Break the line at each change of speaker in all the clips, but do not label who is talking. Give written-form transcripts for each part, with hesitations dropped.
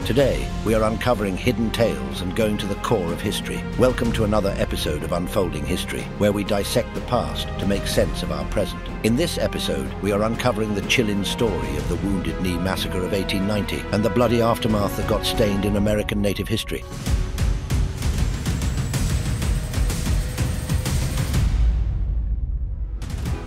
Today, we are uncovering hidden tales and going to the core of history. Welcome to another episode of Unfolding History, where we dissect the past to make sense of our present. In this episode, we are uncovering the chilling story of the Wounded Knee Massacre of 1890 and the bloody aftermath that got stained in American native history.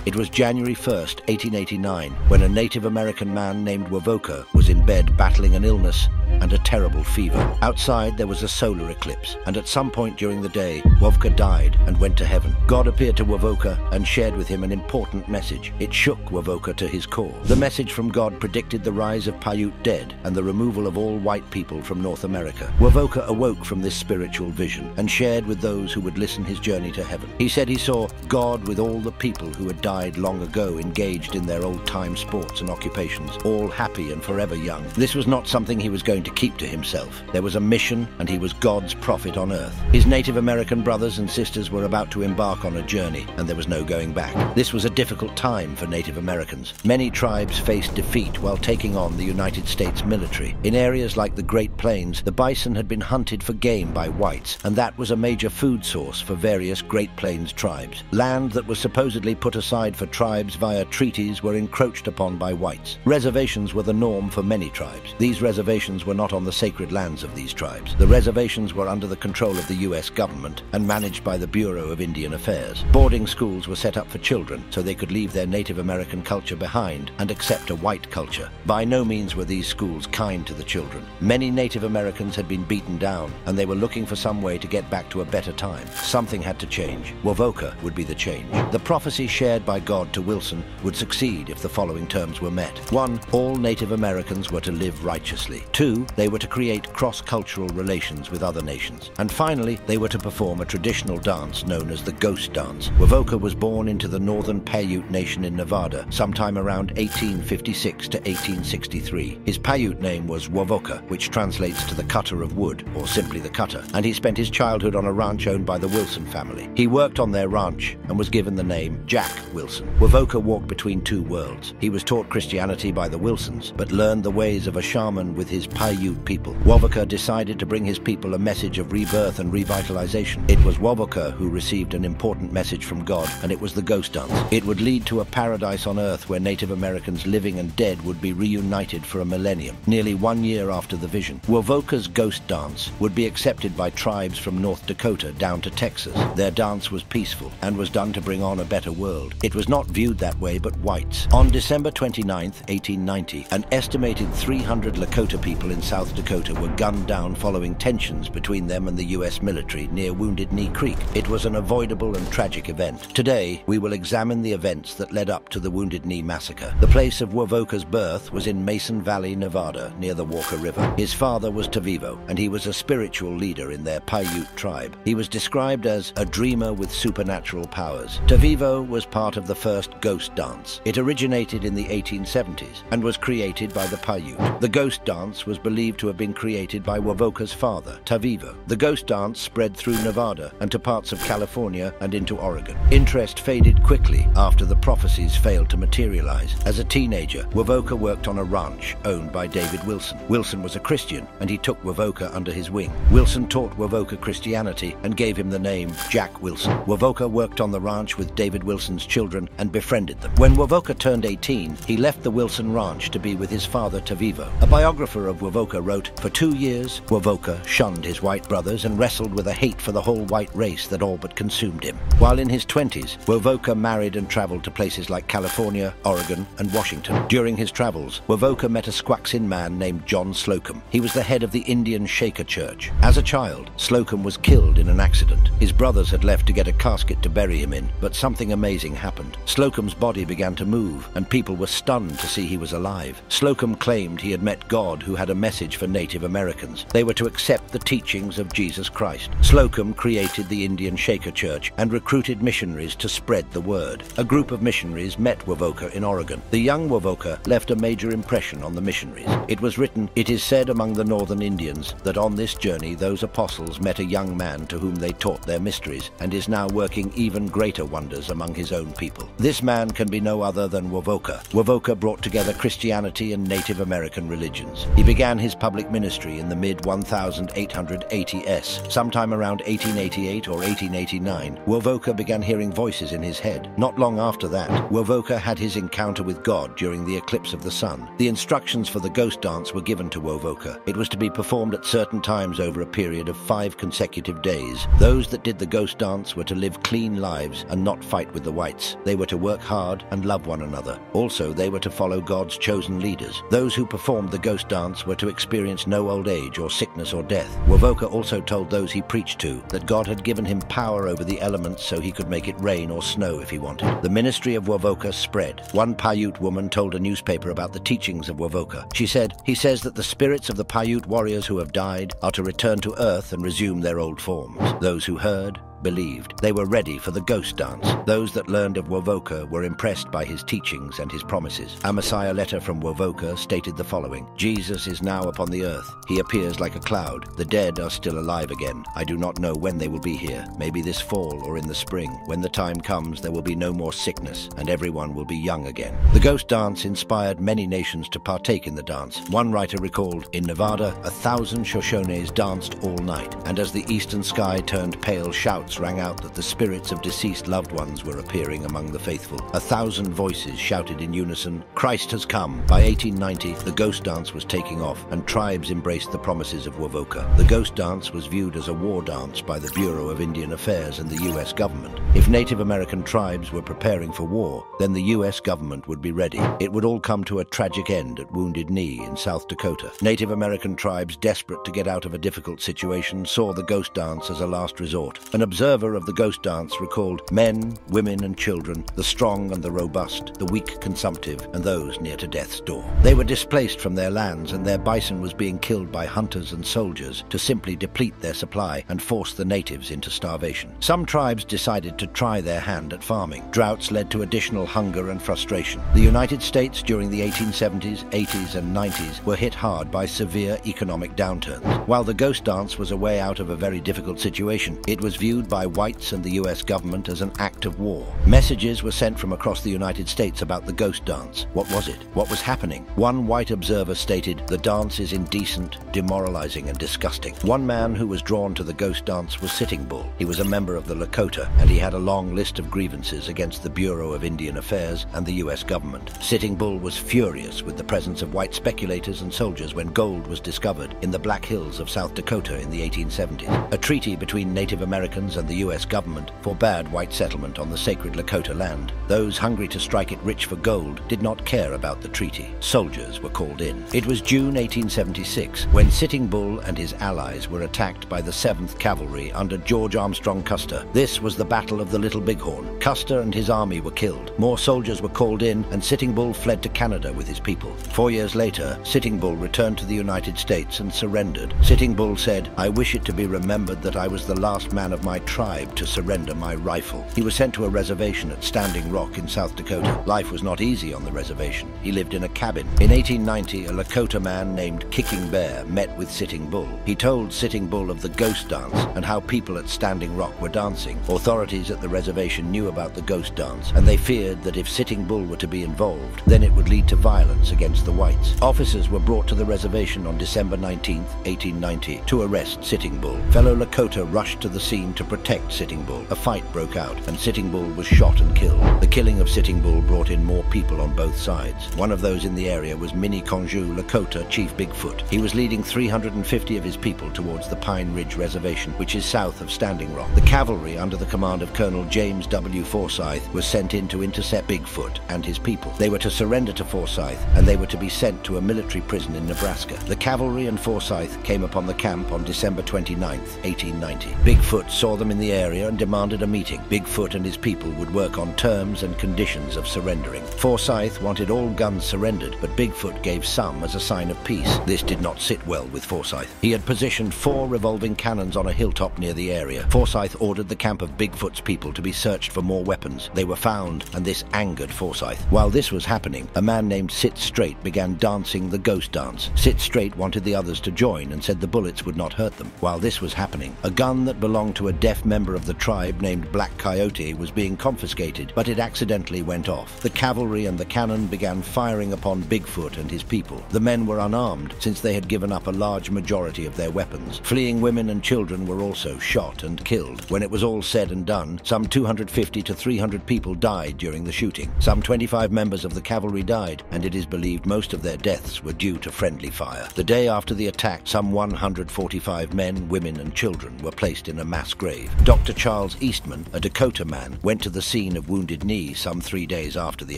It was January 1st, 1889, when a Native American man named Woka was in bed battling an illness and a terrible fever. Outside, there was a solar eclipse, and at some point during the day, Woka died and went to heaven. God appeared to Woka and shared with him an important message. It shook Woka to his core. The message from God predicted the rise of Paiute dead and the removal of all white people from North America. Woka awoke from this spiritual vision and shared with those who would listen his journey to heaven. He said he saw God with all the people who had died long ago engaged in their old-time sports and occupations, all happy and forever young. This was not something he was going to keep to himself. There was a mission, and he was God's prophet on earth. His Native American brothers and sisters were about to embark on a journey, and there was no going back. This was a difficult time for Native Americans. Many tribes faced defeat while taking on the United States military. In areas like the Great Plains, the bison had been hunted for game by whites, and that was a major food source for various Great Plains tribes. Land that was supposedly put aside for tribes via treaties were encroached upon by whites. Reservations were the norm for many tribes. These reservations were not on the sacred lands of these tribes. The reservations were under the control of the U.S. government and managed by the Bureau of Indian Affairs. Boarding schools were set up for children so they could leave their Native American culture behind and accept a white culture. By no means were these schools kind to the children. Many Native Americans had been beaten down, and they were looking for some way to get back to a better time. Something had to change. Woka would be the change. The prophecy shared by God to Wilson would succeed if the following terms were met. 1. All Native Americans were to live righteously. 2. They were to create cross-cultural relations with other nations. And finally, they were to perform a traditional dance known as the ghost dance. Woka was born into the northern Paiute nation in Nevada sometime around 1856 to 1863. His Paiute name was Woka, which translates to the cutter of wood, or simply the cutter, and he spent his childhood on a ranch owned by the Wilson family. He worked on their ranch and was given the name Jack Wilson. Woka walked between two worlds. He was taught Christianity by the Wilsons, but learned the ways of a shaman with his Paiute people. Woka decided to bring his people a message of rebirth and revitalization. It was Woka who received an important message from God, and it was the ghost dance. It would lead to a paradise on earth where Native Americans living and dead would be reunited for a millennium. Nearly 1 year after the vision, Woka's ghost dance would be accepted by tribes from North Dakota down to Texas. Their dance was peaceful and was done to bring on a better world. It was not viewed that way but whites. On December 29, 1890, an estimated 300 Lakota people in South Dakota were gunned down following tensions between them and the U.S. military near Wounded Knee Creek. It was an avoidable and tragic event. Today, we will examine the events that led up to the Wounded Knee Massacre. The place of Woka's birth was in Mason Valley, Nevada, near the Woka River. His father was Tavivo, and he was a spiritual leader in their Paiute tribe. He was described as a dreamer with supernatural powers. Tavivo was part of the first ghost dance. It originated in the 1870s and was created by the Paiute. The ghost dance was believed to have been created by Woka's father, Tavivo. The ghost dance spread through Nevada and to parts of California and into Oregon. Interest faded quickly after the prophecies failed to materialize. As a teenager, Woka worked on a ranch owned by David Wilson. Wilson was a Christian, and he took Woka under his wing. Wilson taught Woka Christianity and gave him the name Jack Wilson. Woka worked on the ranch with David Wilson's children and befriended them. When Woka turned 18, he left the Wilson ranch to be with his father Tavivo. A biographer of Woka wrote, "For 2 years, Woka shunned his white brothers and wrestled with a hate for the whole white race that all but consumed him." While in his 20s, Woka married and traveled to places like California, Oregon, and Washington. During his travels, Woka met a Squaxin man named John Slocum. He was the head of the Indian Shaker Church. As a child, Slocum was killed in an accident. His brothers had left to get a casket to bury him in, but something amazing happened. Slocum's body began to move, and people were stunned to see he was alive. Slocum claimed he had met God, who had a message for Native Americans. They were to accept the teachings of Jesus Christ. Slocum created the Indian Shaker Church and recruited missionaries to spread the word. A group of missionaries met Woka in Oregon. The young Woka left a major impression on the missionaries. It was written, "It is said among the northern Indians that on this journey those apostles met a young man to whom they taught their mysteries, and is now working even greater wonders among his own people. This man can be no other than Woka. Woka brought together Christianity and Native Native American religions. He began his public ministry in the mid-1880s. Sometime around 1888 or 1889, Woka began hearing voices in his head. Not long after that, Woka had his encounter with God during the eclipse of the sun. The instructions for the ghost dance were given to Woka. It was to be performed at certain times over a period of 5 consecutive days. Those that did the ghost dance were to live clean lives and not fight with the whites. They were to work hard and love one another. Also, they were to follow God's chosen leaders. Those who performed the ghost dance were to experience no old age or sickness or death. Woka also told those he preached to that God had given him power over the elements so he could make it rain or snow if he wanted. The ministry of Woka spread. One Paiute woman told a newspaper about the teachings of Woka. She said, "He says that the spirits of the Paiute warriors who have died are to return to earth and resume their old forms." Those who heard believed. They were ready for the ghost dance. Those that learned of Woka were impressed by his teachings and his promises. A Messiah letter from Woka stated the following: "Jesus is now upon the earth. He appears like a cloud. The dead are still alive again. I do not know when they will be here. Maybe this fall or in the spring. When the time comes, there will be no more sickness, and everyone will be young again." The ghost dance inspired many nations to partake in the dance. One writer recalled, "In Nevada, 1,000 Shoshones danced all night, and as the eastern sky turned pale, shouts rang out that the spirits of deceased loved ones were appearing among the faithful. 1,000 voices shouted in unison, 'Christ has come!' By 1890, the ghost dance was taking off, and tribes embraced the promises of Woka. The ghost dance was viewed as a war dance by the Bureau of Indian Affairs and the U.S. government. If Native American tribes were preparing for war, then the U.S. government would be ready. It would all come to a tragic end at Wounded Knee in South Dakota. Native American tribes, desperate to get out of a difficult situation, saw the ghost dance as a last resort. An observer of the ghost dance recalled, "Men, women and children, the strong and the robust, the weak consumptive, and those near to death's door. They were displaced from their lands, and their bison was being killed by hunters and soldiers to simply deplete their supply and force the natives into starvation. Some tribes decided to try their hand at farming. Droughts led to additional hunger and frustration. The United States during the 1870s, 80s and 90s were hit hard by severe economic downturns. While the ghost dance was a way out of a very difficult situation, it was viewed by whites and the U.S. government as an act of war. Messages were sent from across the United States about the ghost dance. What was it? What was happening? One white observer stated, "The dance is indecent, demoralizing and disgusting." One man who was drawn to the ghost dance was Sitting Bull. He was a member of the Lakota, and he had a long list of grievances against the Bureau of Indian Affairs and the U.S. government. Sitting Bull was furious with the presence of white speculators and soldiers when gold was discovered in the Black Hills of South Dakota in the 1870s. A treaty between Native Americans and the U.S. government forbade white settlement on the sacred Lakota land. Those hungry to strike it rich for gold did not care about the treaty. Soldiers were called in. It was June 1876 when Sitting Bull and his allies were attacked by the 7th Cavalry under George Armstrong Custer. This was the Battle of the Little Bighorn. Custer and his army were killed. More soldiers were called in, and Sitting Bull fled to Canada with his people. 4 years later, Sitting Bull returned to the United States and surrendered. Sitting Bull said, "I wish it to be remembered that I was the last man of my tribe to surrender my rifle." He was sent to a reservation at Standing Rock in South Dakota. Life was not easy on the reservation. He lived in a cabin. In 1890, a Lakota man named Kicking Bear met with Sitting Bull. He told Sitting Bull of the ghost dance and how people at Standing Rock were dancing. Authorities at the reservation knew about the ghost dance, and they feared that if Sitting Bull were to be involved, then it would lead to violence against the whites. Officers were brought to the reservation on December 19, 1890, to arrest Sitting Bull. Fellow Lakota rushed to the scene to protect Sitting Bull. A fight broke out, and Sitting Bull was shot and killed. The killing of Sitting Bull brought in more people on both sides. One of those in the area was Minnie Conjou Lakota Chief Bigfoot. He was leading 350 of his people towards the Pine Ridge Reservation, which is south of Standing Rock. The cavalry, under the command of Colonel James W. Forsyth, was sent in to intercept Bigfoot and his people. They were to surrender to Forsyth, and they were to be sent to a military prison in Nebraska. The cavalry and Forsyth came upon the camp on December 29, 1890. Bigfoot saw them in the area and demanded a meeting. Bigfoot and his people would work on terms and conditions of surrendering. Forsyth wanted all guns surrendered, but Bigfoot gave some as a sign of peace. This did not sit well with Forsyth. He had positioned 4 revolving cannons on a hilltop near the area. Forsyth ordered the camp of Bigfoot's people to be searched for more weapons. They were found, and this angered Forsyth. While this was happening, a man named Sit Straight began dancing the ghost dance. Sit Straight wanted the others to join and said the bullets would not hurt them. While this was happening, a gun that belonged to a deaf member of the tribe named Black Coyote was being confiscated, but it accidentally went off. The cavalry and the cannon began firing upon Bigfoot and his people. The men were unarmed, since they had given up a large majority of their weapons. Fleeing women and children were also shot and killed. When it was all said and done, some 250 to 300 people died during the shooting. Some 25 members of the cavalry died, and it is believed most of their deaths were due to friendly fire. The day after the attack, some 145 men, women, and children were placed in a mass grave. Dr. Charles Eastman, a Dakota man, went to the scene of Wounded Knee some 3 days after the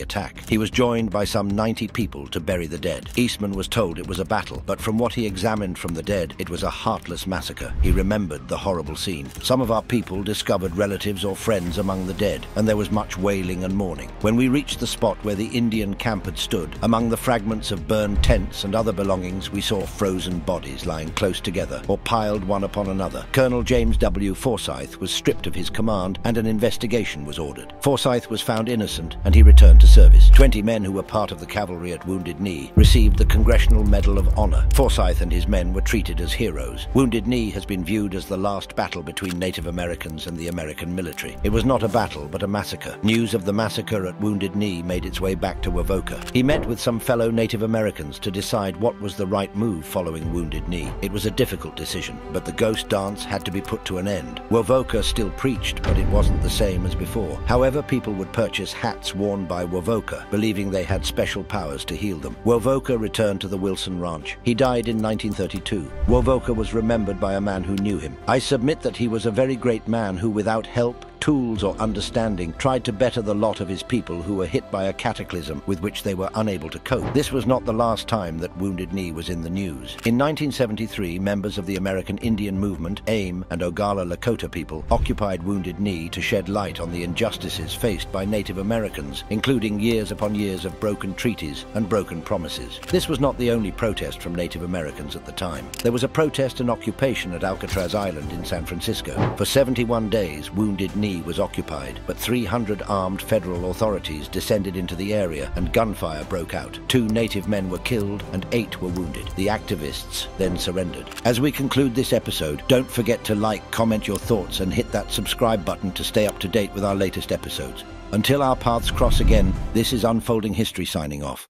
attack. He was joined by some 90 people to bury the dead. Eastman was told it was a battle, but from what he examined from the dead, it was a heartless massacre. He remembered the horrible scene. Some of our people discovered relatives or friends among the dead, and there was much wailing and mourning. When we reached the spot where the Indian camp had stood, among the fragments of burned tents and other belongings, we saw frozen bodies lying close together or piled one upon another. Colonel James W. Forsyth was stripped of his command, and an investigation was ordered. Forsyth was found innocent, and he returned to service. 20 men who were part of the cavalry at Wounded Knee received the Congressional Medal of Honor. Forsyth and his men were treated as heroes. Wounded Knee has been viewed as the last battle between Native Americans and the American military. It was not a battle, but a massacre. News of the massacre at Wounded Knee made its way back to Woka. He met with some fellow Native Americans to decide what was the right move following Wounded Knee. It was a difficult decision, but the ghost dance had to be put to an end. Wovoka still preached, but it wasn't the same as before. However, people would purchase hats worn by Wovoka, believing they had special powers to heal them. Wovoka returned to the Wilson Ranch. He died in 1932. Wovoka was remembered by a man who knew him. "I submit that he was a very great man who, without help, tools or understanding, tried to better the lot of his people who were hit by a cataclysm with which they were unable to cope." This was not the last time that Wounded Knee was in the news. In 1973, members of the American Indian Movement, AIM, and Oglala Lakota people occupied Wounded Knee to shed light on the injustices faced by Native Americans, including years upon years of broken treaties and broken promises. This was not the only protest from Native Americans at the time. There was a protest and occupation at Alcatraz Island in San Francisco. For 71 days, Wounded Knee was occupied, but 300 armed federal authorities descended into the area and gunfire broke out. 2 native men were killed and 8 were wounded. The activists then surrendered. As we conclude this episode, don't forget to like, comment your thoughts, and hit that subscribe button to stay up to date with our latest episodes. Until our paths cross again, this is Unfolding History signing off.